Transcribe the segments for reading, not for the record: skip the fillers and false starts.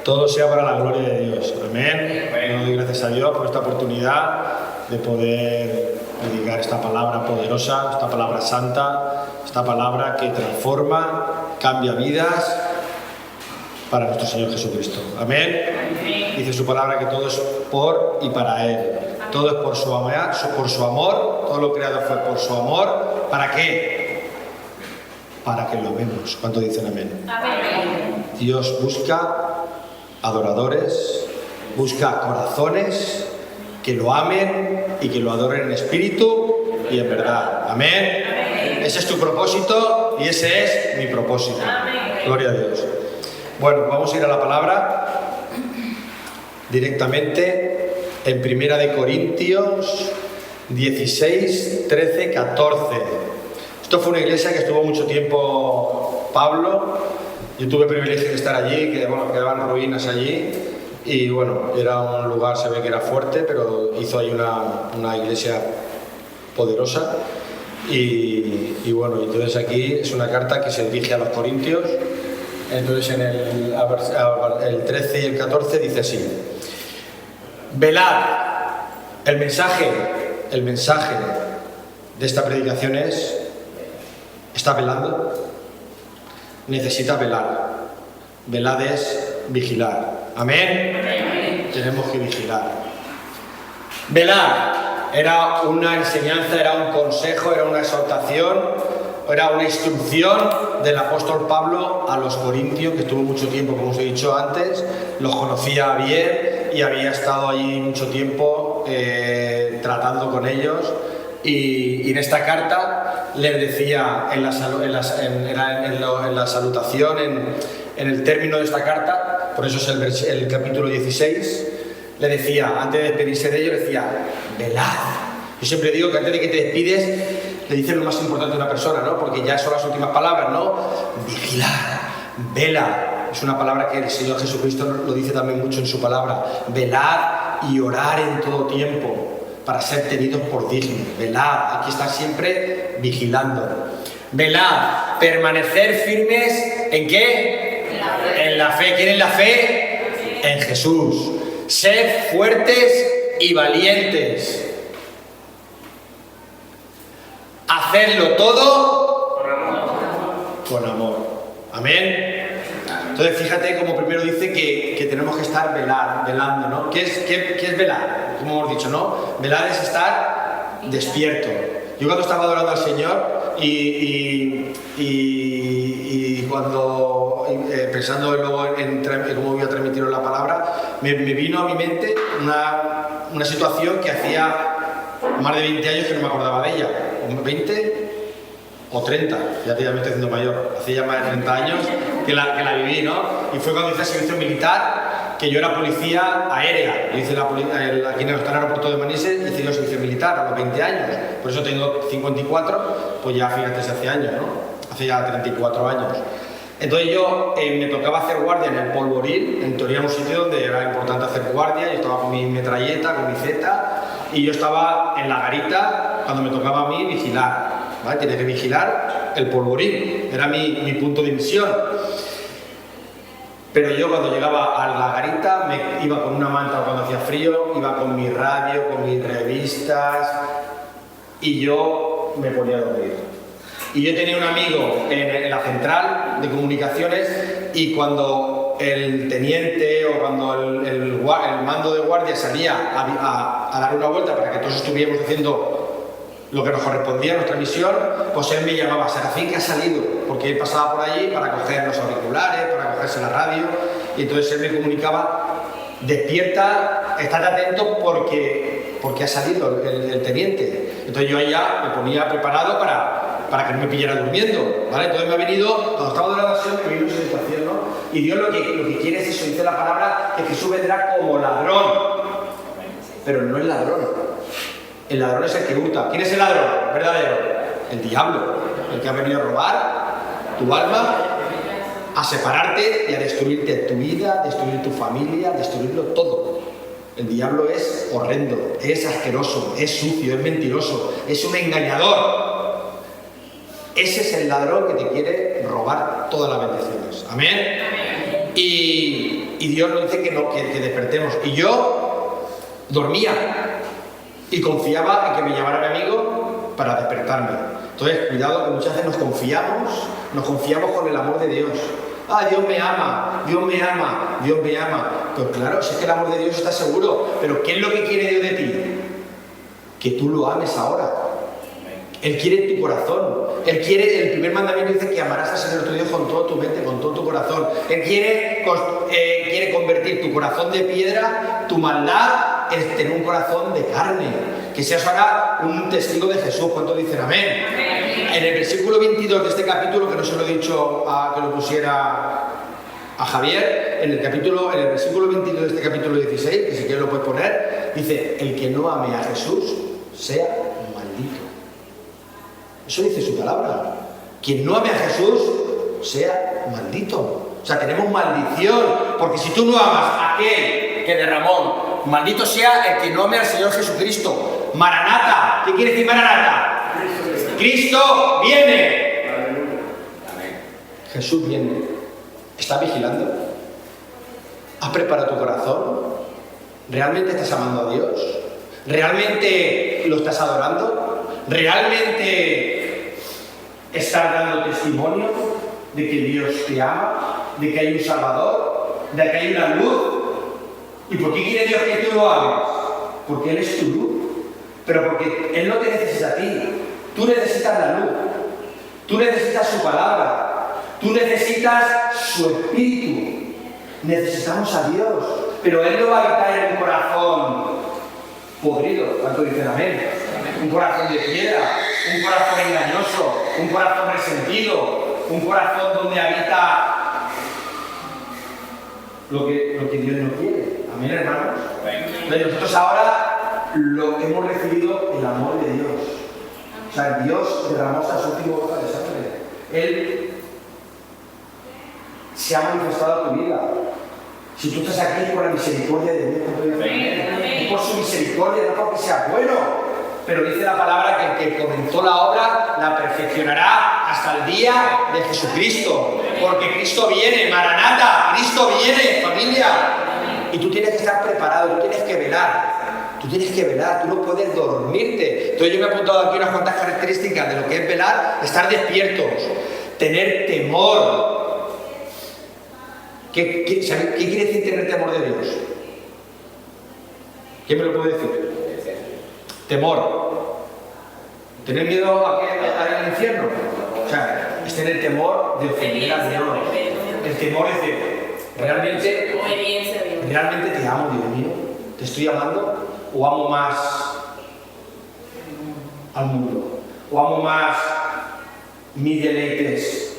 Todo sea para la gloria de Dios. Amén. Yo doy gracias a Dios por esta oportunidad de poder predicar esta palabra poderosa, esta palabra santa, esta palabra que transforma, cambia vidas para nuestro Señor Jesucristo. Amén. Dice su palabra que todo es por y para Él. Todo es por su amor. Todo lo creado fue por su amor. ¿Para qué? Para que lo amemos. ¿Cuánto dicen amén? Amén. Dios busca adoradores, busca corazones que lo amen y que lo adoren en espíritu y en verdad. Amén. Amén. Ese es tu propósito y ese es mi propósito. Amén. Gloria a Dios. Bueno, vamos a ir a la palabra directamente en 1 Corintios 16, 13, 14. Esto fue una iglesia que estuvo mucho tiempo Pablo. Yo tuve el privilegio de estar allí, quedaban ruinas allí. Y bueno, era un lugar, se ve que era fuerte, pero hizo ahí una iglesia poderosa. Y bueno, entonces aquí es una carta que se dirige a los corintios. Entonces en el 13 y el 14 dice así: velad. El mensaje de esta predicación es: ¿está velando? Necesita velar. Velad es vigilar. Amén. Amén. Tenemos que vigilar. Velar era una enseñanza, era un consejo, era una exhortación, era una instrucción del apóstol Pablo a los corintios, que estuvo mucho tiempo, como os he dicho antes, los conocía bien y había estado allí mucho tiempo tratando con ellos. Y en esta carta les decía, en la salutación, en el término de esta carta, por eso es el capítulo 16, le decía, antes de despedirse de ellos, le decía: velad. Yo siempre digo que antes de que te despides, le dices lo más importante a una persona, ¿no? Porque ya son las últimas palabras, ¿no? Vigilar, vela. Es una palabra que el Señor Jesucristo lo dice también mucho en su palabra. Velad y orar en todo tiempo, para ser tenidos por dignos. Velad, hay que estar siempre vigilando. Velad, permanecer firmes, ¿en qué? En la fe. ¿Quién es la fe? En Jesús. Sed fuertes y valientes. Hacedlo todo con amor. Amén. Entonces fíjate como primero dice que tenemos que estar velando, ¿no? ¿Qué es velar? Como hemos dicho, ¿no? Velar es estar despierto. Yo cuando estaba adorando al Señor y cuando pensando luego en cómo voy a transmitiros la palabra, me vino a mi mente una situación que hacía más de 20 años que no me acordaba de ella. 20 o 30, ya me estoy haciendo mayor, hace ya más de 30 años que la viví, ¿no? Y fue cuando hice el servicio militar, que yo era policía aérea. Yo hice aquí en el aeropuerto de Manises, hice yo servicio militar a los 20 años, por eso tengo 54, pues ya fíjate, hace años, ¿no? Hace ya 34 años. Entonces yo me tocaba hacer guardia en el Polvorín, en teoría en un sitio donde era importante hacer guardia. Yo estaba con mi metralleta, con mi Z, y yo estaba en la garita cuando me tocaba a mí vigilar. ¿Vale? Tenía que vigilar el Polvorín, era mi punto de misión. Pero yo cuando llegaba a la garita me iba con una manta cuando hacía frío, iba con mi radio, con mis revistas, y yo me ponía a dormir. Y yo tenía un amigo en la central de comunicaciones, y cuando el teniente o cuando el mando de guardia salía a dar una vuelta para que todos estuviéramos haciendo lo que nos correspondía a nuestra misión, pues él me llamaba: Serafín, que ha salido, porque él pasaba por allí para coger los auriculares, para cogerse la radio, y entonces él me comunicaba: despierta, estate atento porque ha salido el teniente. Entonces yo allá me ponía preparado para que no me pillara durmiendo, ¿vale? Entonces me ha venido, cuando estaba de la oración, me vino esa situación, ¿no? Y Dios lo que quiere es eso, dice la palabra, que Jesús vendrá como ladrón, pero no es ladrón. El ladrón es el que hurta. ¿Quién es el ladrón verdadero? El diablo, el que ha venido a robar tu alma, a separarte y a destruirte tu vida, destruir tu familia, destruirlo todo. El diablo es horrendo, es asqueroso, es sucio, es mentiroso, es un engañador. Ese es el ladrón que te quiere robar todas las bendiciones. Amén. Y y Dios nos dice que despertemos. Y yo dormía y confiaba en que me llamara mi amigo para despertarme. Entonces, cuidado, que muchas veces nos confiamos con el amor de Dios. Ah, Dios me ama, Dios me ama, Dios me ama. Pues claro, si es que el amor de Dios está seguro. Pero ¿qué es lo que quiere Dios de ti? Que tú lo ames ahora. Él quiere tu corazón. Él quiere, el primer mandamiento dice que amarás al Señor tu Dios con toda tu mente, con todo tu corazón. Él quiere convertir tu corazón de piedra, tu maldad, en tener un corazón de carne. Que seas ahora un testigo de Jesús. ¿Cuántos dicen amén? En el versículo 22 de este capítulo, que no se lo he dicho que lo pusiera a Javier, en el versículo 22 de este capítulo 16, que si quieres lo puedes poner, dice: el que no ame a Jesús sea maldito. Eso dice su palabra. Quien no ame a Jesús sea maldito. O sea, tenemos maldición, porque si tú no amas a aquel que derramó, maldito sea el que no ame al Señor Jesucristo. Maranata. ¿Qué quiere decir Maranata? Cristo viene. Jesús viene. ¿Estás vigilando? ¿Has preparado tu corazón? ¿Realmente estás amando a Dios? ¿Realmente lo estás adorando? ¿Realmente estás dando testimonio de que Dios te ama? ¿De que hay un Salvador? ¿De que hay una luz? ¿Y por qué quiere Dios que tú lo hagas? Porque Él es tu luz. Pero porque Él no te necesita a ti. Tú necesitas la luz. Tú necesitas su palabra. Tú necesitas su espíritu. Necesitamos a Dios. Pero Él no va a habitar en un corazón podrido. ¿Cuánto dicen amén? Un corazón de piedra, un corazón engañoso, un corazón resentido, un corazón donde habita lo que Dios no quiere. Amén, hermanos. Entonces nosotros ahora hemos recibido el amor de Dios. O sea, Dios derramó hasta su último gota de sangre. Él se ha manifestado a tu vida. Si tú estás aquí es por la misericordia de Dios, es por su misericordia, no porque sea bueno. Pero dice la palabra que el que comenzó la obra la perfeccionará hasta el día de Jesucristo. Porque Cristo viene, Maranata, Cristo viene, familia. Y tú tienes que estar preparado, tú tienes que velar. Tú tienes que velar, tú no puedes dormirte. Entonces yo me he apuntado aquí unas cuantas características de lo que es velar: estar despiertos, tener temor. ¿Qué quiere decir tener temor de Dios? ¿Quién me lo puede decir? Temor. ¿Tener miedo al infierno? O sea, es tener temor de ofender a Dios. El temor es de realmente te amo, Dios mío. ¿Te estoy amando? ¿O amo más al mundo? ¿O amo más mis deleites?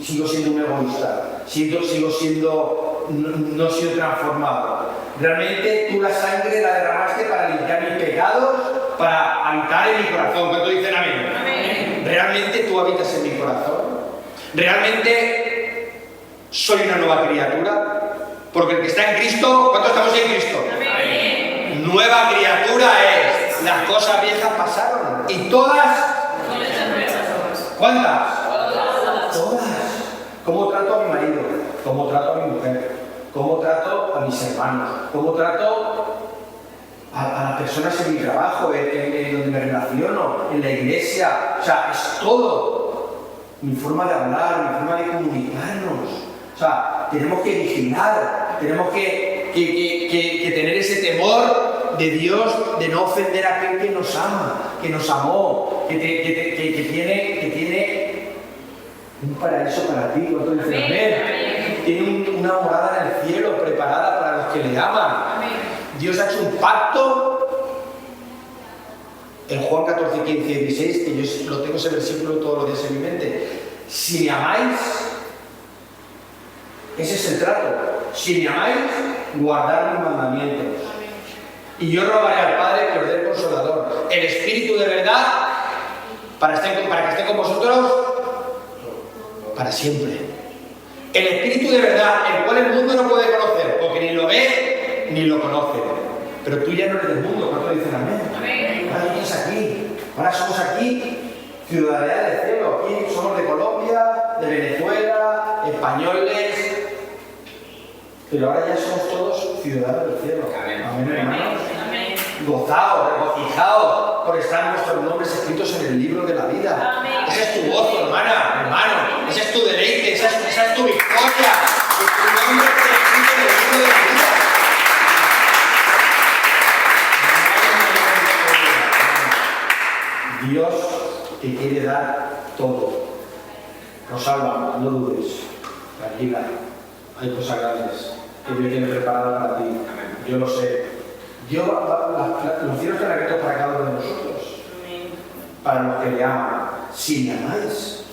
Sigo siendo un egoísta. Sigo siendo... No he sido transformado. Realmente tú la sangre la derramaste para limpiar mis pecados, para habitar en mi corazón. ¿Cuánto dicen amén? Amén. ¿Realmente tú habitas en mi corazón? ¿Realmente soy una nueva criatura? Porque el que está en Cristo, ¿cuántos estamos en Cristo? Amén. Nueva criatura es. Las cosas viejas pasaron. Y todas... ¿Cuántas? Todas. ¿Cómo trato a mi marido? ¿Cómo trato a mi mujer? ¿Cómo trato a mis hermanos? ¿Cómo trato a las personas en mi trabajo, en donde me relaciono, en la iglesia? O sea, es todo. Mi forma de hablar, mi forma de comunicarnos. O sea, tenemos que vigilar, tenemos que tener ese temor de Dios, de no ofender a aquel que nos ama, que nos amó, que tiene un paraíso para ti. ¿Cuánto dicen amén? Tiene una morada en el cielo preparada para los que le aman. Amén. Dios ha hecho un pacto. En Juan 14, 15 y 16, que yo lo tengo ese versículo todos los días en mi mente. Si me amáis, ese es el trato. Si me amáis, guardad mis mandamientos. Y yo rogaré al Padre que os dé el Consolador, el Espíritu de verdad, para que esté con vosotros para siempre. El Espíritu de verdad, el cual el mundo no puede conocer, porque ni lo ve ni lo conoce. Pero tú ya no eres del mundo. ¿Cuánto dicen amén? Amén. Ahora tú estás aquí. Ahora somos aquí ciudadanía del cielo. Aquí somos de Colombia, de Venezuela, españoles. Pero ahora ya somos todos ciudadanos del cielo. Amén. Amén, hermanos. Gozaos, regocijaos por estar nuestros nombres escritos en el libro de la vida. Amén. Ese es tu gozo, hermana, hermano. Ese es tu deleite, esa es tu victoria. Que tu nombre esté escrito en el libro de la vida. Dios te quiere dar todo. Rosalba, no dudes. Tranquila. Hay cosas grandes que Dios tiene preparadas para ti. Yo lo sé. Dios los cielos están abiertos para cada uno de nosotros. Para los que le aman. Si le amáis.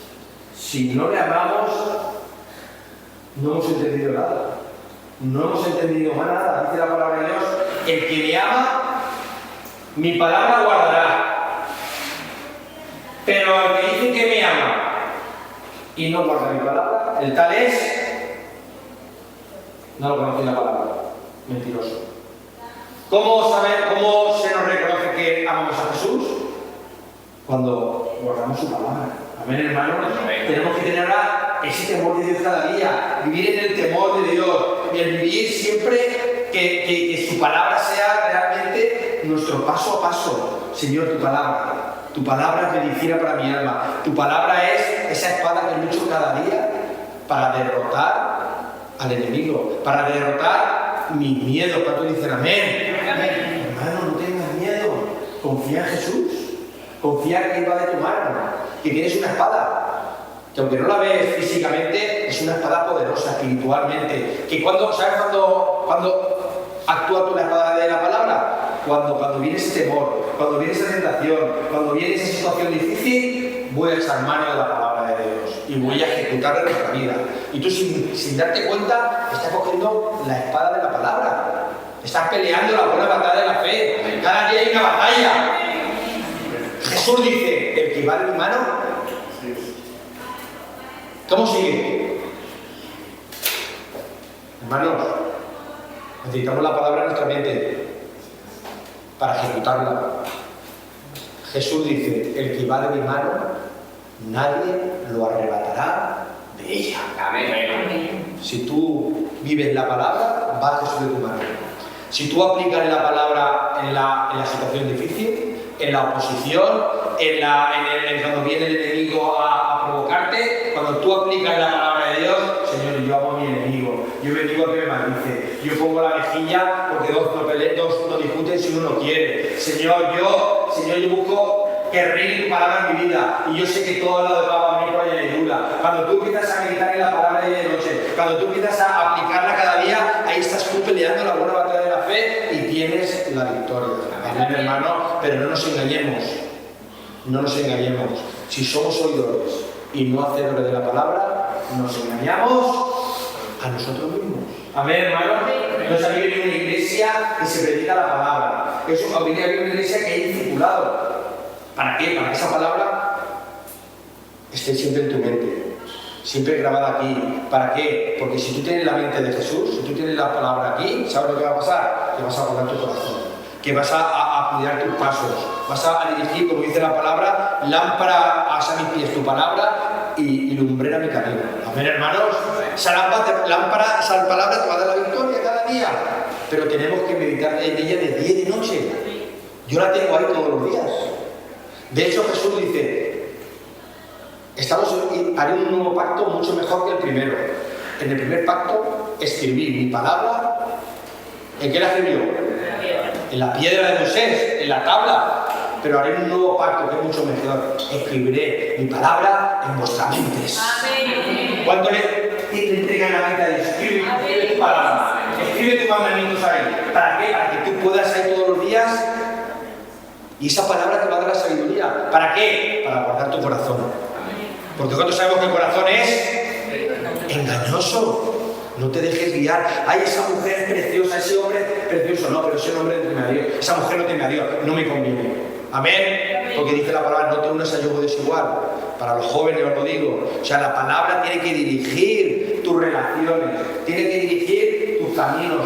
Si no le amamos, no hemos entendido nada. No hemos entendido más nada. Dice la palabra de Dios: el que me ama, mi palabra guardará. Pero el que dice que me ama y no guarda mi palabra, el tal es, no lo conoce la palabra, mentiroso. ¿Cómo se nos reconoce que amamos a Jesús? Cuando guardamos su palabra. Amén, hermanos. Tenemos que tener ahora ese temor de Dios cada día, vivir en el temor de Dios, y el vivir siempre que su palabra sea realmente nuestro paso a paso. Señor, tu palabra es medicina para mi alma, tu palabra es esa espada que lucho cada día para derrotar al enemigo, para derrotar mis miedos. ¿Cuántos dicen amén? Hermano, no tengas miedo, confía en Jesús, confía que Él va de tu mano, que tienes una espada, que aunque no la ves físicamente, es una espada poderosa espiritualmente, que ¿sabes cuando actúa tú la espada de la palabra? Cuando viene ese temor, cuando viene esa tentación, cuando viene esa situación difícil, voy a echar mano de la palabra de Dios y voy a ejecutarla en nuestra vida. Y tú sin darte cuenta estás cogiendo la espada de la palabra, estás peleando la buena batalla de la fe. Cada día hay una batalla. Jesús dice: el que va de mi mano. ¿Cómo sigue? Hermanos, necesitamos la palabra en nuestra mente para ejecutarla. Jesús dice: el que va de mi mano, nadie lo arrebatará de ella. Amén. Si tú vives la palabra, va Jesús de tu mano. Si tú aplicas la palabra en la situación difícil, en la oposición, cuando viene el enemigo a provocarte, cuando tú aplicas la palabra de Dios: Señor, yo amo a mi enemigo, yo bendigo a que me maldice, yo pongo la mejilla porque dos no discuten si uno no quiere. Señor, yo busco que reine tu palabra en mi vida, y yo sé que todo lo demás va a venir por añadidura. Cuando tú empiezas a meditar en la palabra día y noche, cuando tú empiezas a aplicarla cada día, ahí estás tú peleando la buena batalla de la fe y tienes la victoria. Amén, hermano. Pero no nos engañemos, si somos oidores y no hacedores de la palabra, nos engañamos a nosotros mismos. Amén, hermano. No sabía que hay una iglesia que se predica la palabra. Eso habría que una iglesia que hay discipulado. ¿Para qué? Para que esa palabra esté siempre en tu mente, siempre grabada aquí. ¿Para qué? Porque si tú tienes la mente de Jesús, si tú tienes la palabra aquí, ¿sabes lo que va a pasar? Que vas a guardar tu corazón, que vas a cuidar tus pasos, vas a dirigir, como dice la palabra, lámpara a mis pies tu palabra y lumbrera mi camino. Amén, hermanos. Esa lámpara, esa palabra te va a dar la victoria cada día, pero tenemos que meditar en ella de día y de noche. Yo la tengo ahí todos los días. De hecho, Jesús dice: haré un nuevo pacto mucho mejor que el primero. En el primer pacto escribí mi palabra. ¿En qué la escribió? En la piedra de Moisés, en la tabla. Pero haré un nuevo pacto que es mucho mejor. Escribiré mi palabra en vuestras mentes. ¿Cuánto le entregan la mente a Dios? Escribe tu palabra, escribe tus mandamientos ahí. ¿Para qué? Para que tú puedas ir todos los días y esa palabra te va a dar la sabiduría. ¿Para qué? Para guardar tu corazón. Porque cuando sabemos que el corazón es engañoso, no te dejes guiar. Ay, esa mujer es preciosa, ese hombre es precioso. No, pero ese hombre no teme a Dios, esa mujer no teme a Dios, no me conviene. Amén. Porque dice la palabra: no te unas a yugo desigual. Para los jóvenes os lo digo. O sea, la palabra tiene que dirigir tus relaciones, tiene que dirigir tus caminos,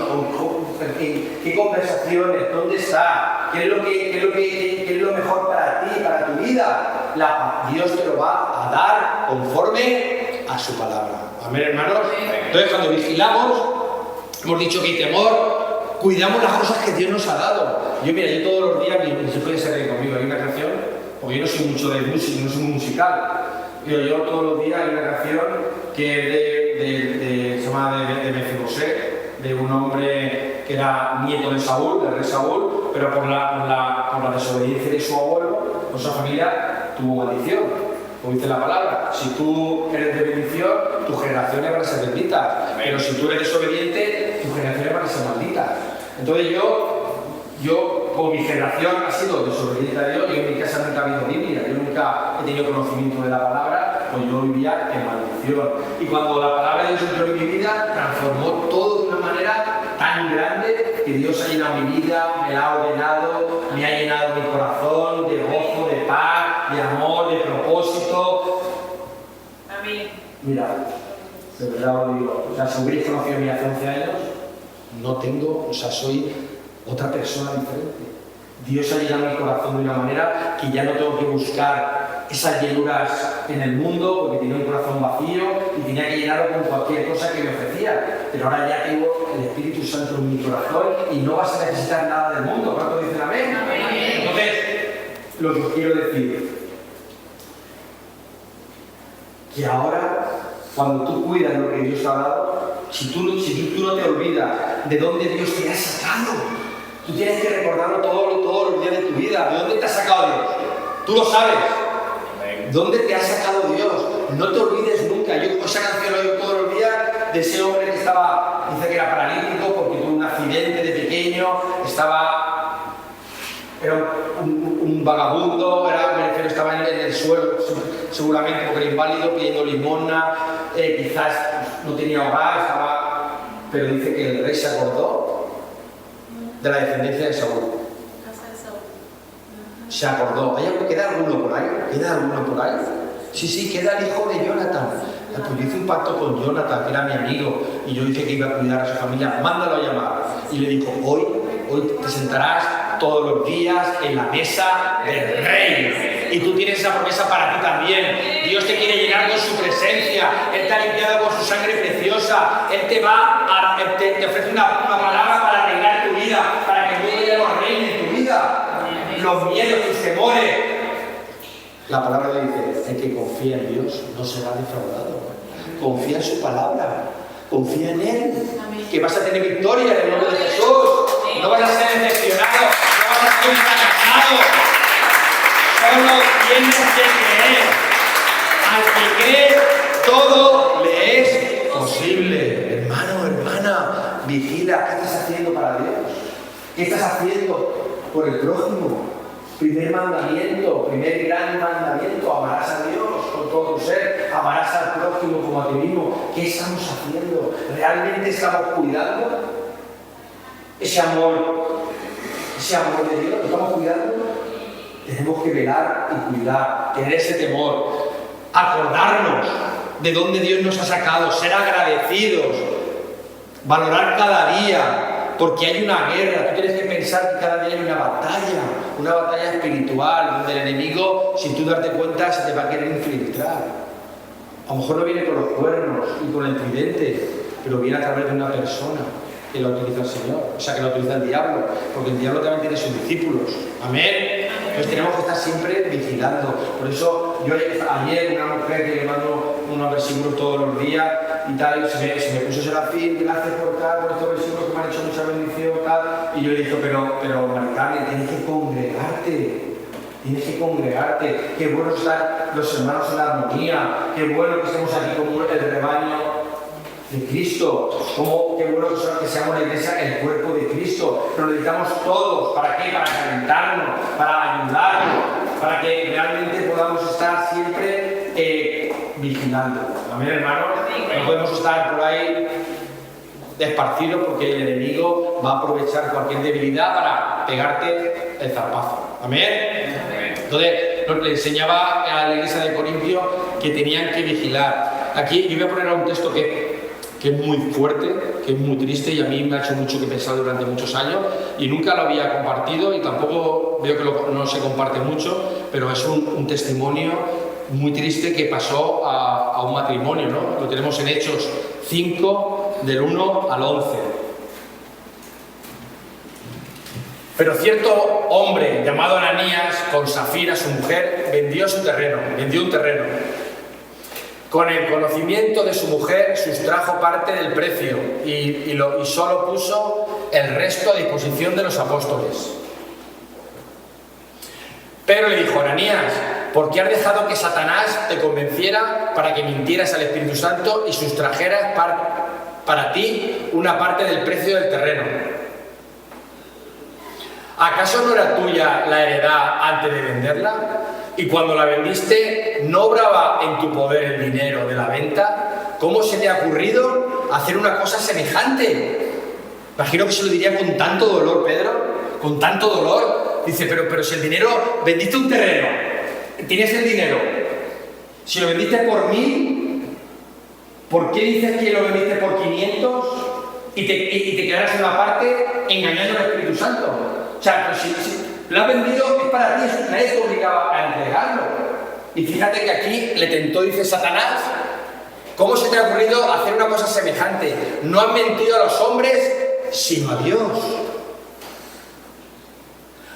qué conversaciones, dónde está, qué es lo mejor para ti, para tu vida. Dios te lo va a dar conforme a su palabra. Amén, hermanos. Entonces, cuando vigilamos, Hemos dicho que hay temor, cuidamos las cosas que Dios nos ha dado. Yo todos los días, se puede ser conmigo, hay una canción, porque yo no soy mucho de música, no soy muy musical, pero yo todos los días hay una canción que se llama de Mefibosé, de un hombre que era nieto de Saúl, del rey Saúl, pero por la desobediencia de su abuelo, por su familia, tuvo maldición. Como dice la palabra, si tú eres de bendición, tus generaciones van a ser benditas. Pero si tú eres desobediente, tus generaciones van a ser malditas. Entonces yo como mi generación ha sido desobediente a Dios, yo en mi casa nunca he habido Biblia, yo nunca he tenido conocimiento de la palabra, pues yo vivía en maldición. Y cuando la palabra de Dios entró en mi vida, transformó todo de una manera tan grande que Dios ha llenado mi vida, me la ha ordenado, me ha llenado mi corazón de gozo, de paz, de amor, de propósito. Amén. Mira, de verdad lo digo, si hubierais conocido a mí hace 11 años, no tengo, soy otra persona diferente. Dios ha llenado mi corazón de una manera que ya no tengo que buscar esas llenuras en el mundo porque tenía un corazón vacío y tenía que llenarlo con cualquier cosa que me ofrecía. Pero ahora ya tengo el Espíritu Santo en mi corazón y no vas a necesitar nada del mundo. ¿Cuánto dicen amén? Amén. Entonces, lo que os quiero decir, que ahora, cuando tú cuidas lo que Dios te ha dado, si tú no te olvidas de dónde Dios te ha sacado, tú tienes que recordarlo todos los días de tu vida. ¿De dónde te ha sacado Dios? Tú lo sabes. ¿Dónde te ha sacado Dios? No te olvides nunca. Yo esa canción la oigo todos los días de ese hombre que dice que era paralítico porque tuvo un accidente de pequeño, era un vagabundo, estaba en el suelo, seguramente porque era inválido, pidiendo limosna, quizás no tenía hogar, pero dice que el rey se acordó de la descendencia de Saúl. Se acordó. ¿Queda alguno por ahí? ¿Queda alguno por ahí? Sí, queda el hijo de Jonathan. Pues yo hice un pacto con Jonathan, que era mi amigo, y yo dije que iba a cuidar a su familia. Mándalo a llamar. Y le dijo, hoy te sentarás todos los días en la mesa del rey. Y tú tienes esa promesa para ti también. Dios te quiere llenar con su presencia. Él te ha limpiado con su sangre preciosa. Él te ofrece una palabra para arreglar tu vida, para que luego ya lo reine en tu vida. Los miedos, tus temores. La palabra dice, el que confía en Dios no será defraudado. Confía en su palabra, confía en Él, que vas a tener victoria en el nombre de Jesús. No vas a ser decepcionado, no vas a ser fracasado. Solo tienes que creer. Al que cree, todo le es posible. Hermano, hermana, vigila. ¿Qué estás haciendo para Dios? ¿Qué estás haciendo por el prójimo? Primer mandamiento, primer gran mandamiento, amarás a Dios con todo tu ser, amarás al prójimo como a ti mismo. ¿Qué estamos haciendo? ¿Realmente estamos cuidando ese amor de Dios? ¿Lo estamos cuidando? Tenemos que velar y cuidar, tener ese temor, acordarnos de dónde Dios nos ha sacado, ser agradecidos, valorar cada día. Porque hay una guerra, tú tienes que pensar que cada día hay una batalla espiritual, donde el enemigo, sin tú darte cuenta, se te va a querer infiltrar. A lo mejor no viene con los cuernos y con el tridente, pero viene a través de una persona que lo utiliza el Señor, o sea, que lo utiliza el diablo, porque el diablo también tiene sus discípulos. Amén. Entonces tenemos que estar siempre vigilando. Por eso yo ayer una mujer que le mando unos versículos todos los días y tal, y se me puso Serafín, gracias por tal, por estos versículos que me han hecho mucha bendición, tal, y yo le dije, pero Marcane, tienes que congregarte, qué bueno estar los hermanos en la armonía, qué bueno que estemos aquí como el rebaño de Cristo, qué bueno que seamos la iglesia, el cuerpo de Cristo. Lo necesitamos todos. ¿Para qué? Para calentarnos, para ayudarnos, para que realmente podamos estar siempre vigilando. Amén, hermano. No podemos estar por ahí esparcidos porque el enemigo va a aprovechar cualquier debilidad para pegarte el zarpazo. Amén. Entonces, le enseñaba a la iglesia de Corintio que tenían que vigilar. Aquí yo voy a poner un texto que es muy fuerte, que es muy triste y a mí me ha hecho mucho que pensar durante muchos años y nunca lo había compartido y tampoco veo que no se comparte mucho, pero es un testimonio muy triste que pasó a un matrimonio, ¿no? Lo tenemos en Hechos 5, del 1 al 11. Pero cierto hombre llamado Ananías, con Safira, su mujer, vendió un terreno. Con el conocimiento de su mujer sustrajo parte del precio y solo puso el resto a disposición de los apóstoles. Pedro le dijo: Ananías, ¿por qué has dejado que Satanás te convenciera para que mintieras al Espíritu Santo y sustrajeras para ti una parte del precio del terreno? ¿Acaso no era tuya la heredad antes de venderla? Y cuando la vendiste, ¿no obraba en tu poder el dinero de la venta? ¿Cómo se te ha ocurrido hacer una cosa semejante? Imagino que se lo diría con tanto dolor, Pedro, con tanto dolor. Dice, pero si el dinero, vendiste un terreno, tienes el dinero, si lo vendiste por 1000, ¿por qué dices que lo vendiste por 500 y te quedarás en una parte engañando al Espíritu Santo? O sea, pues si lo has vendido es para ti, nadie te obligaba a entregarlo. Y fíjate que aquí le tentó, dice Satanás: ¿cómo se te ha ocurrido hacer una cosa semejante? No has mentido a los hombres, sino a Dios.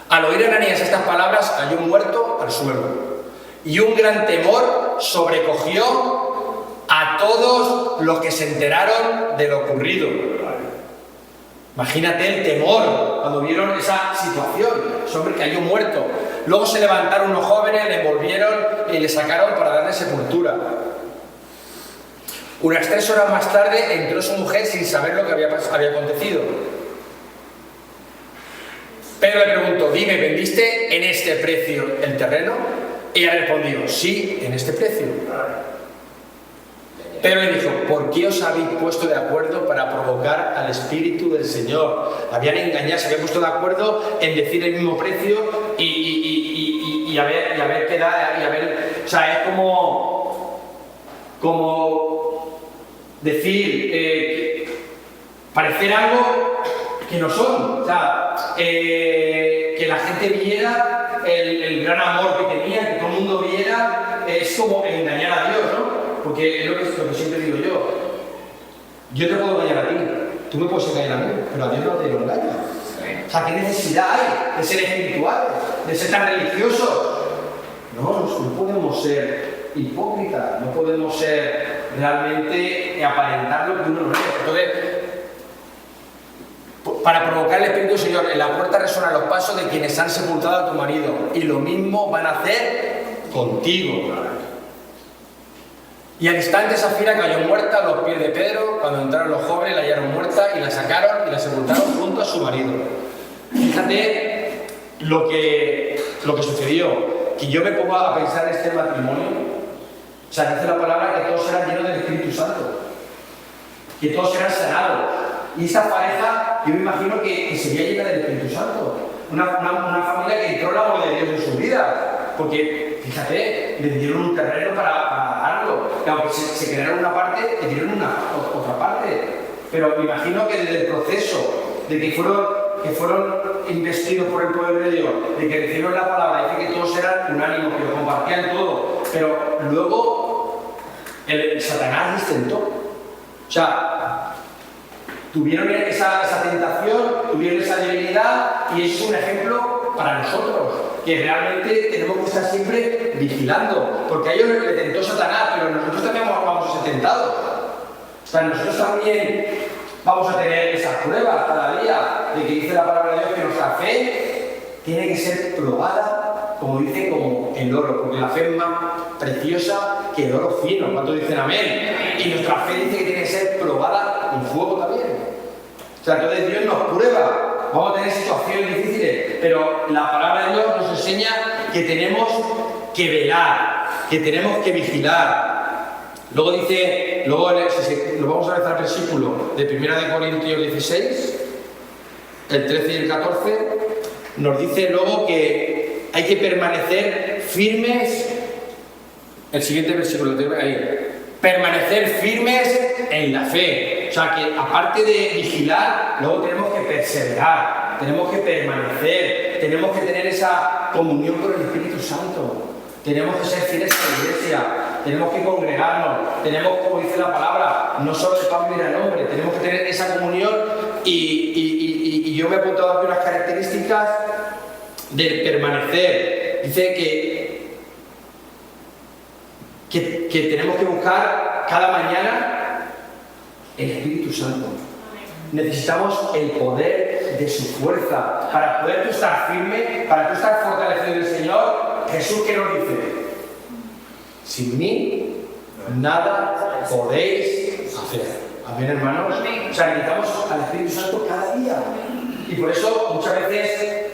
Al oír Ananías estas palabras, cayó muerto al suelo, y un gran temor sobrecogió a todos los que se enteraron de lo ocurrido. Imagínate el temor cuando vieron esa situación. Ese hombre cayó muerto. Luego se levantaron unos jóvenes, le envolvieron y le sacaron para darle sepultura. Unas 3 horas más tarde entró su mujer sin saber lo que había acontecido. Pedro le preguntó: dime, ¿vendiste en este precio el terreno? Ella respondió: sí, en este precio. Pedro le dijo: ¿por qué os habéis puesto de acuerdo para provocar al Espíritu del Señor? Habían engañado, se habían puesto de acuerdo en decir el mismo precio y a ver qué da, o sea, es como decir, parecer algo que no son. O sea, que la gente viera el gran amor que tenía, que todo el mundo viera, es como engañar a Dios, ¿no? Porque es lo que siempre digo yo. Yo te puedo engañar a ti, tú me puedes engañar a mí, pero a Dios no te lo engaña. O sea, ¿qué necesidad hay de ser espirituales, de ser tan religiosos? No podemos ser hipócritas, no podemos ser realmente aparentar lo que uno no es. Entonces, para provocar el Espíritu del Señor, en la puerta resuenan los pasos de quienes han sepultado a tu marido, y lo mismo van a hacer contigo. Y al instante Safira cayó muerta a los pies de Pedro. Cuando entraron los jóvenes la hallaron muerta y la sacaron y la sepultaron junto a su marido. Fíjate lo que sucedió, que yo me pongo a pensar en este matrimonio. O sea, dice la palabra que todos eran llenos del Espíritu Santo, que todos eran sanados. Y esa pareja, yo me imagino que sería llena del Espíritu Santo. Una familia que entró el amor de Dios en su vida. Porque, fíjate, le dieron un terreno para darlo. Que aunque se quedaron una parte, le dieron otra parte. Pero me imagino que desde el proceso de que fueron investidos por el poder de Dios, de que recibieron la palabra, dice que todos eran unánimos, que lo compartían todo. Pero luego el Satanás les tentó. O sea, tuvieron esa tentación, tuvieron esa debilidad, y eso es un ejemplo para nosotros, que realmente tenemos que estar siempre vigilando, porque a ellos les tentó Satanás, pero nosotros también vamos a ser tentados. O sea, nosotros también vamos a tener esas pruebas cada día, de que dice la palabra de Dios que nuestra fe tiene que ser probada, como dice, como el oro, porque la fe es más preciosa que el oro fino. ¿Cuántos dicen amén? Y nuestra fe dice que tiene que ser probada en fuego también. O sea, entonces Dios nos prueba. Vamos a tener situaciones difíciles, pero la palabra de Dios nos enseña que tenemos que velar, que tenemos que vigilar. Luego dice, nos vamos a ver al versículo de 1 Corintios 16, el 13 y el 14, nos dice luego que hay que permanecer firmes. El siguiente versículo, ahí. Permanecer firmes en la fe. O sea que aparte de vigilar, luego tenemos que perseverar, tenemos que permanecer, tenemos que tener esa comunión con el Espíritu Santo, tenemos que ser fieles a la iglesia, tenemos que congregarnos, tenemos, como dice la palabra, no solo de pan vivir al hombre, tenemos que tener esa comunión y Y yo me he apuntado aquí unas características del permanecer. Dice que tenemos que buscar cada mañana el Espíritu Santo. Necesitamos el poder de su fuerza para poder tú estar firme, para tú estar fortalecido en el Señor. Jesús, ¿qué nos dice? Sin mí nada podéis hacer. Amén, hermanos. O sea, necesitamos al Espíritu Santo cada día. Y por eso muchas veces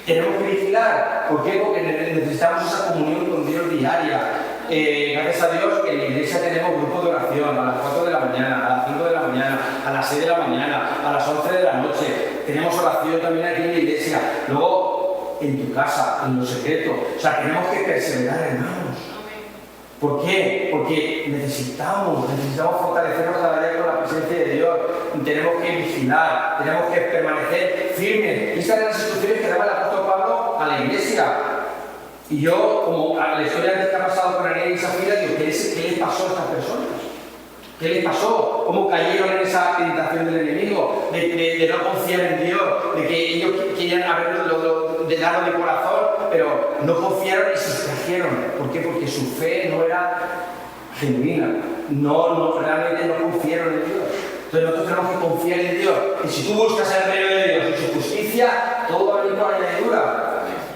tenemos que vigilar. ¿Por qué? Porque necesitamos esa comunión con Dios diaria. Gracias a Dios que en la iglesia tenemos grupos de oración a las 4 de la mañana, a las 5 de la mañana, a las 6 de la mañana, a las 11 de la noche. Tenemos oración también aquí en la iglesia. Luego, en tu casa, en lo secreto. O sea, tenemos que perseverar, hermanos. ¿Por qué? Porque necesitamos fortalecernos cada día con la presencia de Dios. Tenemos que vigilar, tenemos que permanecer firmes. Estas eran las instrucciones que daba el apóstol Pablo a la iglesia. Y yo, como a la historia que ha pasado con Ananías y Zafira, digo, ¿qué les pasó a estas personas? ¿Qué les pasó? ¿Cómo cayeron en esa tentación del enemigo? De no confiar en Dios, de que ellos querían de darlo de corazón, pero no confiaron y se distrajeron. ¿Por qué? Porque su fe no era genuina. Realmente no confiaron en Dios. Entonces nosotros tenemos que confiar en Dios. Y si tú buscas el reino de Dios y su justicia, todo va a venir por añadidura.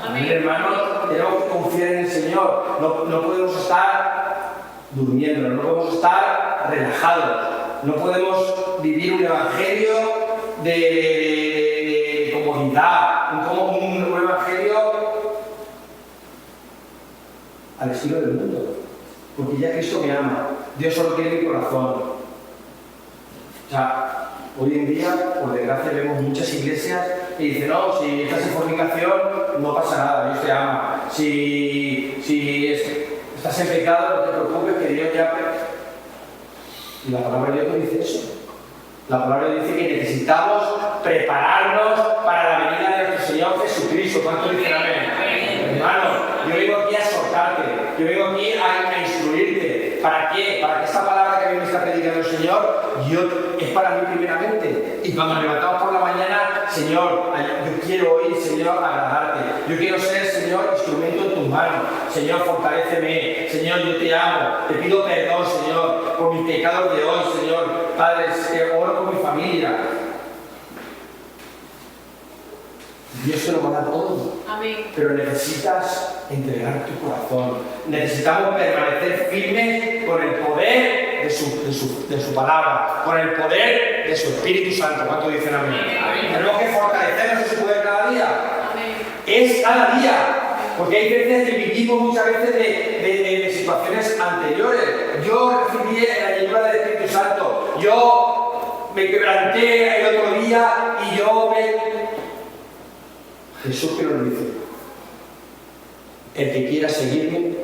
Amén, hermanos, tenemos que confiar en el Señor. No podemos estar durmiendo, no podemos estar relajados. No podemos vivir un evangelio de comodidad, un evangelio al estilo del mundo. Porque ya Cristo me ama, Dios solo quiere mi corazón. O sea, hoy en día, por desgracia, vemos muchas iglesias que dicen, no, si estás en fornicación, no pasa nada, Dios te ama. Si estás en pecado, no te preocupes, que Dios ya... Y la palabra de Dios no dice eso. La palabra de Dios dice que necesitamos prepararnos para la venida de nuestro Señor Jesucristo. ¿Cuánto dicen amén? Hermano, yo vengo aquí a exhortarte, yo vengo aquí a instruirte. ¿Para qué? Para que esta palabra que a mí me está predicando el Señor, es para mí primeramente. Y cuando nos levantamos por la mañana, Señor, yo quiero oír, Señor, agradarte. Yo quiero ser, Señor, instrumento en tus manos. Señor, fortaléceme. Señor, yo te amo. Te pido perdón, Señor, por mis pecados de hoy, Señor. Padre, oro por mi familia. Dios te lo va a dar todo. Amén. Pero necesitas entregar tu corazón. Necesitamos permanecer firmes con el poder de su palabra, con el poder de su Espíritu Santo. ¿Cuánto dicen amén? Amén. Tenemos que fortalecernos en su poder cada día. Amén. Es cada día. Porque hay veces que vivimos muchas veces de situaciones anteriores. Yo recibí la llenura del Espíritu Santo. Yo me quebranté el otro día y yo me... Jesús que nos dice, el que quiera seguirme,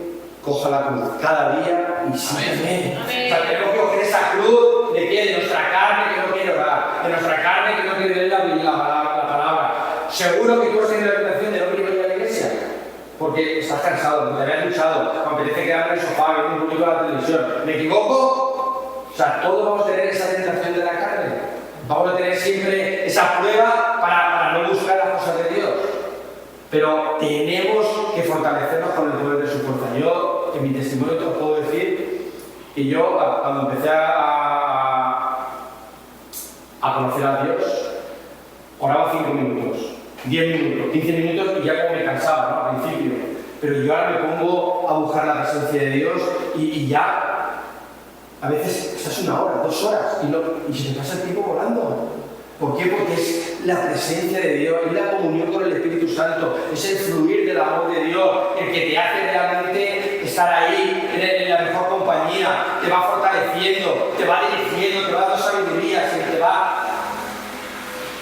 coja la cruz cada día y sígueme. O sea, tenemos que coger esa cruz de nuestra carne que no quiere orar, de nuestra carne que no quiere leer la palabra. Seguro que tú has tenido la tentación de no venir a la iglesia, porque estás cansado, porque te habías luchado, cuando apetece quedar en el sofá, ver un poquito la televisión. ¿Me equivoco? O sea, todos vamos a tener esa tentación de la carne. Vamos a tener siempre esa prueba para no buscar las cosas de Dios. Pero tenemos que fortalecernos con el poder de su fuerza. Yo, en mi testimonio, te lo puedo decir, y yo, cuando empecé a conocer a Dios, oraba 5 minutos, 10 minutos, 15 minutos, y ya como me cansaba, ¿no? Al principio. Pero yo ahora me pongo a buscar la presencia de Dios y ya... A veces estás 1 hora, 2 horas y se te pasa el tiempo volando. ¿Por qué? Porque es la presencia de Dios, es la comunión con el Espíritu Santo, es el fluir del amor de Dios, el que te hace realmente estar ahí en la mejor compañía, te va fortaleciendo, te va dirigiendo, te va dando sabiduría, te va...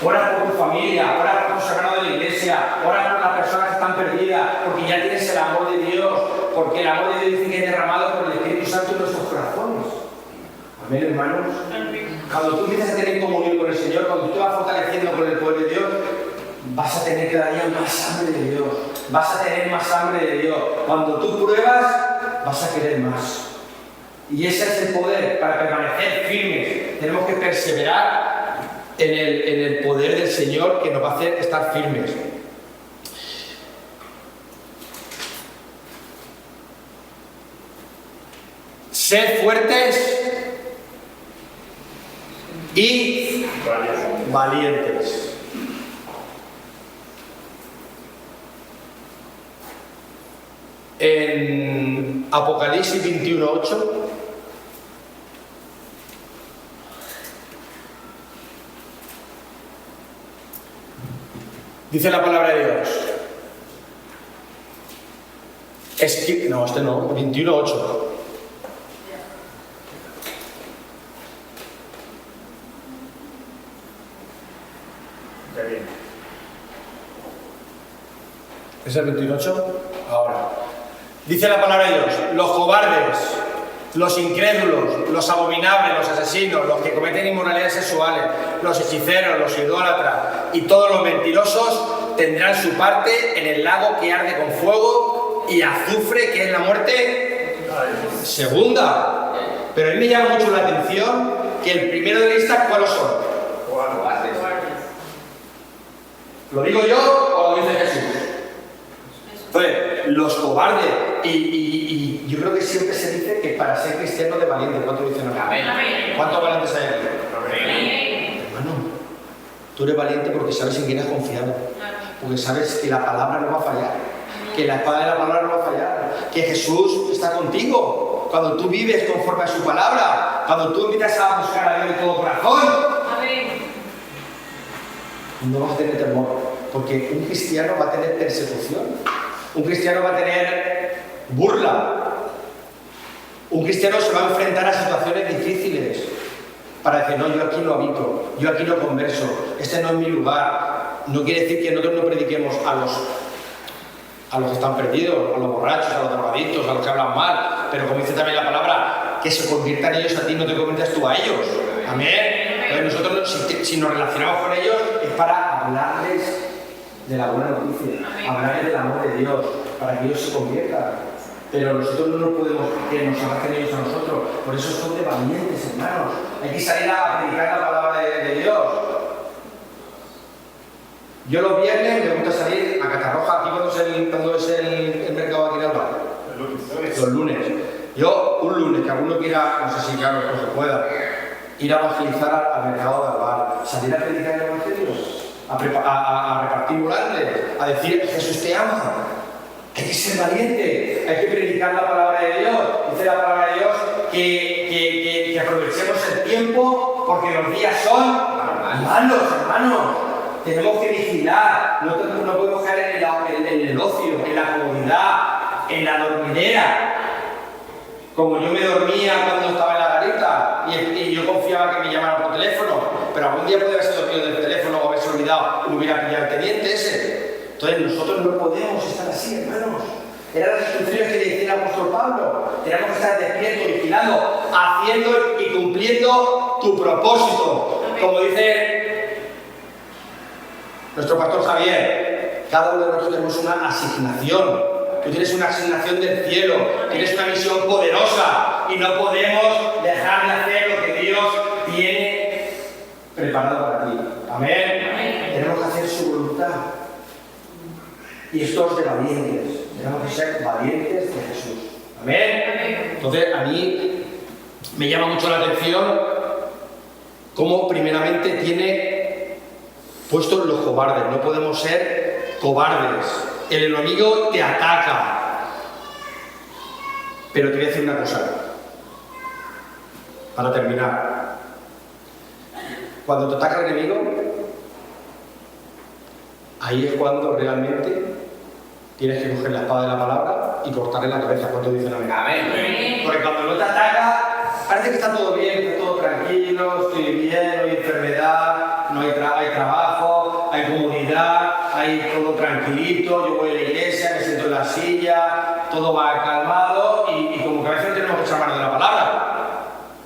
Ora por tu familia, ora por tus hermanos de la iglesia, ora por las personas que están perdidas, porque ya tienes el amor de Dios, porque el amor de Dios dice que es derramado por el Espíritu Santo en nuestros corazones. Amén, hermanos. Cuando tú empiezas a tener comunión con el Señor, cuando tú te vas fortaleciendo con el poder de Dios, vas a tener cada día más hambre de Dios. Vas a tener más hambre de Dios. Cuando tú pruebas, vas a querer más. Y ese es el poder para permanecer firmes. Tenemos que perseverar en el poder del Señor que nos va a hacer estar firmes. Sed fuertes y valientes. En Apocalipsis 21:8 dice la palabra de Dios. No, este no, 21:8. ¿Es el 28? Ahora. Dice la palabra de Dios: los cobardes, los incrédulos, los abominables, los asesinos, los que cometen inmoralidades sexuales, los hechiceros, los idólatras y todos los mentirosos tendrán su parte en el lago que arde con fuego y azufre, que es la muerte segunda. Pero a mí me llama mucho la atención que el primero de la lista, ¿cuáles son? ¿Lo digo yo o lo dice Jesús? Entonces, los cobardes, y yo creo que siempre se dice que para ser cristiano de valiente, ¿cuánto dicen amén? ¿Cuántos valientes hay aquí? Hermano, tú eres valiente porque sabes en quién has confiado, porque sabes que la palabra no va a fallar, que la espada de la palabra no va a fallar, que Jesús está contigo cuando tú vives conforme a su palabra, cuando tú empiezas a buscar a Dios de todo corazón. No vas a tener temor, porque un cristiano va a tener persecución. Un cristiano va a tener burla. Un cristiano se va a enfrentar a situaciones difíciles para decir: no, yo aquí no habito, yo aquí no converso, este no es mi lugar. No quiere decir que nosotros no prediquemos a los que están perdidos, a los borrachos, a los drogadictos, a los que hablan mal, pero como dice también la palabra, que se conviertan ellos a ti, no te conviertas tú a ellos. Amén. Entonces nosotros, si nos relacionamos con ellos, es para hablarles de la buena noticia, hablarles del amor de Dios, para que ellos se conviertan. Pero nosotros no nos podemos que nos abarquen ellos a nosotros. Por eso son de valientes, hermanos. Hay que salir a predicar la palabra de Dios. Yo los viernes me gusta salir a Catarroja. Aquí cuando es el mercado aquí en Alba. Los lunes. Yo un lunes, que alguno quiera, no sé si claro, no se pueda, ir a evangelizar al mercado de Alba, salir a predicar el evangelio, a repartir volantes, a decir: Jesús te ama. Hay que ser valiente, hay que predicar la palabra de Dios. Dice la palabra de Dios que aprovechemos el tiempo porque los días son malos, hermanos. Tenemos que vigilar, no podemos caer en el ocio, en la comodidad, en la dormidera. Como yo me dormía cuando estaba en la garita y yo confiaba que me llamaran por teléfono, pero algún día podría haberse dormido del teléfono o haberse olvidado y me hubiera pillado el teniente ese. Entonces nosotros no podemos estar así, hermanos. Eran las instrucciones que decía el apóstol Pablo. Tenemos que estar despiertos, vigilando, haciendo y cumpliendo tu propósito. Como dice nuestro pastor Javier, cada uno de nosotros tenemos una asignación. Tú tienes una asignación del cielo, tienes una misión poderosa y no podemos dejar de hacer lo que Dios tiene preparado para ti. Amén. Tenemos que hacer su voluntad. Y esto es de valientes. Tenemos que ser valientes de Jesús. Amén. Entonces, a mí me llama mucho la atención cómo primeramente tiene puestos los cobardes. No podemos ser cobardes. El enemigo te ataca. Pero te voy a decir una cosa. Para terminar. Cuando te ataca el enemigo, ahí es cuando realmente tienes que coger la espada de la palabra y cortarle la cabeza. ¿Cuánto dicen amén? Amén. Porque cuando no te ataca, parece que está todo bien, está todo tranquilo, estoy bien, no hay enfermedad, no hay trabajo, hay comunidad, hay todo tranquilito, yo voy a la iglesia, me siento en la silla, todo va calmado y como que a veces no tenemos que echar mano de la palabra,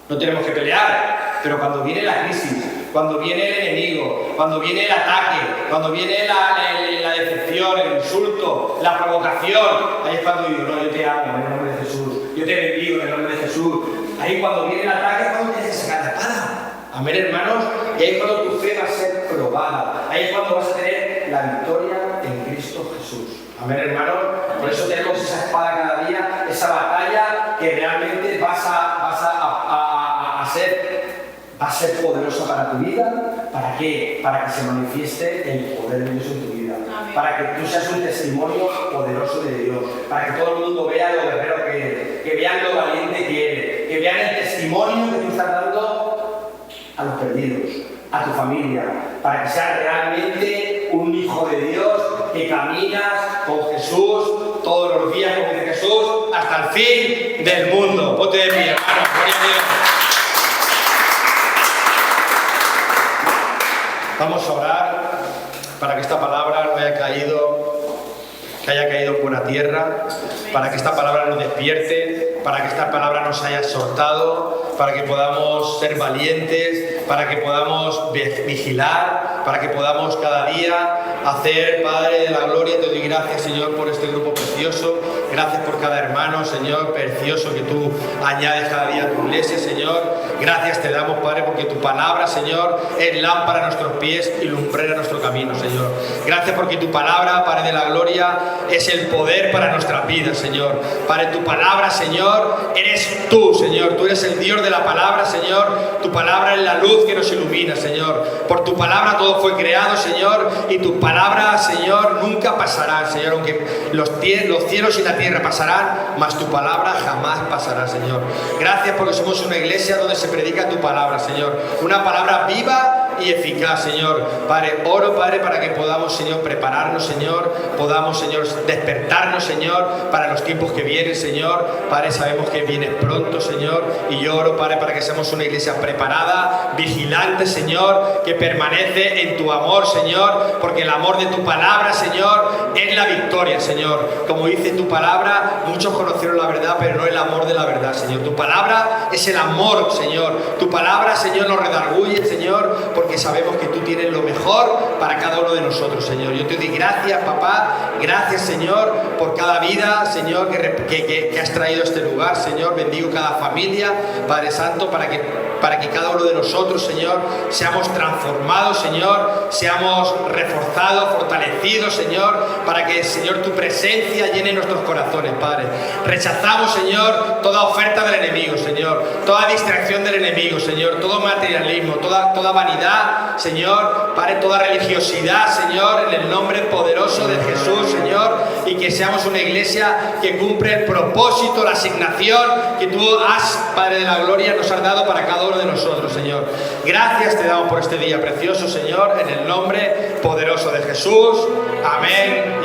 no tenemos que pelear. Pero cuando viene la crisis, cuando viene el enemigo, cuando viene el ataque, cuando viene la decepción, el insulto, la provocación, ahí es cuando digo: no, yo te amo en el nombre de Jesús, yo te bendigo en el nombre de Jesús. Ahí cuando viene el ataque es cuando tienes que sacar la espada. Amén, hermanos. Y ahí es cuando tu fe va a ser probada. Ahí es cuando vas a tener la victoria en Cristo Jesús. Amén, hermanos. Por eso tenemos esa espada cada día, esa batalla que realmente va a ser poderosa para tu vida. ¿Para qué? Para que se manifieste el poder de Dios en tu vida. Amén. Para que tú seas un testimonio poderoso de Dios. Para que todo el mundo vea lo guerrero que eres, que vean lo valiente que eres, que vean el testimonio que tú estás dando a los perdidos, a tu familia, para que seas realmente un hijo de Dios, que caminas con Jesús todos los días, como dice Jesús, hasta el fin del mundo. Ponte de pie, hermano, gloria a Dios. Vamos a orar para que esta palabra no haya caído, que haya caído en buena tierra, para que esta palabra nos despierte, para que esta palabra nos haya exhortado, para que podamos ser valientes, para que podamos vigilar, para que podamos cada día hacer, Padre de la gloria, te doy gracias, Señor, por este grupo precioso, gracias por cada hermano, Señor, precioso que tú añades cada día a tu iglesia, Señor, gracias te damos, Padre, porque tu palabra, Señor, es lámpara a nuestros pies y lumbrera a nuestro camino, Señor, gracias porque tu palabra, Padre de la gloria, es el poder para nuestras vidas, Señor, Padre, tu palabra, Señor, eres tú, Señor, tú eres el Dios de la palabra, Señor, tu palabra es la luz que nos ilumina, Señor, por tu palabra todo fue creado, Señor, y tu palabra, Señor, nunca pasará, Señor, aunque los cielos y la tierra pasarán, mas tu palabra jamás pasará, Señor. Gracias porque somos una iglesia donde se predica tu palabra, Señor, una palabra viva y eficaz, Señor. Padre, oro, Padre, para que podamos, Señor, prepararnos, Señor, podamos, Señor, despertarnos, Señor, para los tiempos que vienen, Señor. Padre, sabemos que vienes pronto, Señor, y yo oro, Padre, para que seamos una iglesia preparada, vigilante, Señor, que permanece en tu amor, Señor, porque el amor de tu palabra, Señor, es la victoria, Señor. Como dice tu palabra, muchos conocieron la verdad, pero no el amor de la verdad, Señor. Tu palabra es el amor, Señor. Tu palabra, Señor, nos redarguye, Señor, porque sabemos que tú tienes lo mejor para cada uno de nosotros, Señor. Yo te doy gracias, papá, gracias, Señor, por cada vida, Señor, que has traído a este lugar, Señor. Bendigo cada familia, Padre Santo, para que cada uno de nosotros, Señor, seamos transformados, Señor, seamos reforzados, fortalecidos, Señor, para que, Señor, tu presencia llene nuestros corazones, Padre. Rechazamos, Señor, toda oferta del enemigo, Señor, toda distracción del enemigo, Señor, todo materialismo, toda vanidad, Señor, Padre, toda religiosidad, Señor, en el nombre poderoso de Jesús, Señor, y que seamos una iglesia que cumple el propósito, la asignación que tú has, Padre de la gloria, nos has dado para cada uno de nosotros, Señor. Gracias te damos por este día precioso, Señor, en el nombre poderoso de Jesús. Amén.